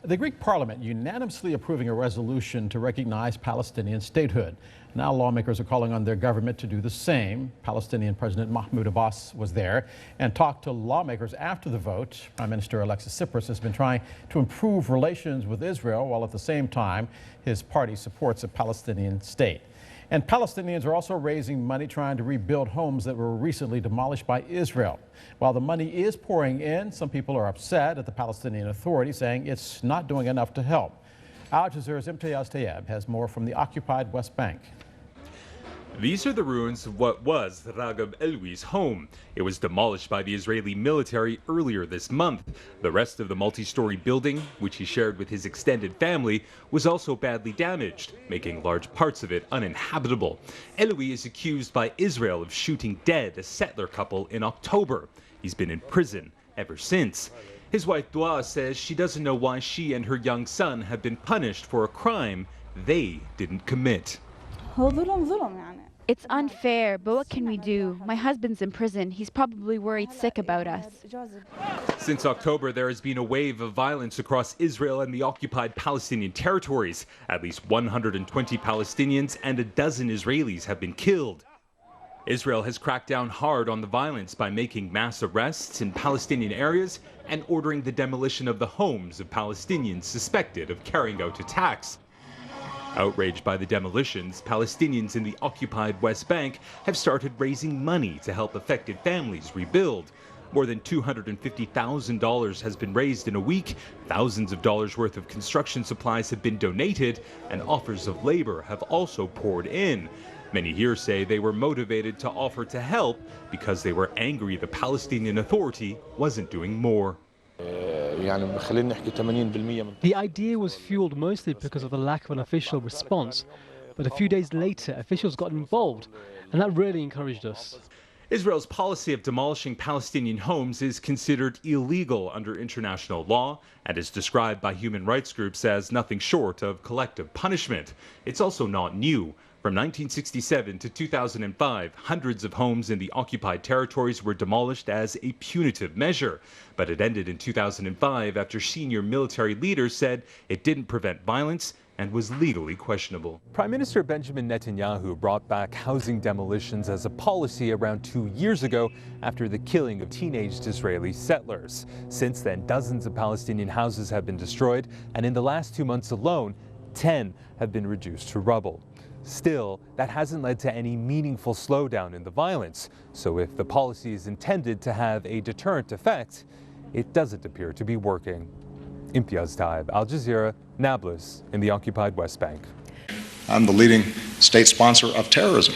The Greek parliament unanimously approving a resolution to recognize Palestinian statehood. Now lawmakers are calling on their government to do the same. Palestinian President Mahmoud Abbas was there and talked to lawmakers after the vote. Prime Minister Alexis Tsipras has been trying to improve relations with Israel, while at the same time his party supports a Palestinian state. And Palestinians are also raising money trying to rebuild homes that were recently demolished by Israel. While the money is pouring in, some people are upset at the Palestinian Authority, saying it's not doing enough to help. Al Jazeera's Imtiaz Tayeb has more from the occupied West Bank. These are the ruins of what was Ragab Elwi's home. It was demolished by the Israeli military earlier this month. The rest of the multi-story building, which he shared with his extended family, was also badly damaged, making large parts of it uninhabitable. Elwi is accused by Israel of shooting dead a settler couple in October. He's been in prison ever since. His wife Dua says she doesn't know why she and her young son have been punished for a crime they didn't commit. It's unfair, but what can we do? My husband's in prison. He's probably worried sick about us. Since October, there has been a wave of violence across Israel and the occupied Palestinian territories. At least 120 Palestinians and a dozen Israelis have been killed. Israel has cracked down hard on the violence by making mass arrests in Palestinian areas and ordering the demolition of the homes of Palestinians suspected of carrying out attacks. Outraged by the demolitions, Palestinians in the occupied West Bank have started raising money to help affected families rebuild. More than $250,000 has been raised in a week. Thousands of dollars worth of construction supplies have been donated, and offers of labor have also poured in. Many here say they were motivated to offer to help because they were angry the Palestinian Authority wasn't doing more. The idea was fueled mostly because of the lack of an official response, but a few days later officials got involved, and that really encouraged us. Israel's policy of demolishing Palestinian homes is considered illegal under international law and is described by human rights groups as nothing short of collective punishment. It's also not new. From 1967 to 2005, hundreds of homes in the occupied territories were demolished as a punitive measure. But it ended in 2005 after senior military leaders said it didn't prevent violence and was legally questionable. Prime Minister Benjamin Netanyahu brought back housing demolitions as a policy around 2 years ago after the killing of teenaged Israeli settlers. Since then, dozens of Palestinian houses have been destroyed, and in the last 2 months alone, 10 have been reduced to rubble. Still, that hasn't led to any meaningful slowdown in the violence. So if the policy is intended to have a deterrent effect, it doesn't appear to be working. Imtiaz Tayeb, Al Jazeera, Nablus in the occupied West Bank. I'm the leading state sponsor of terrorism.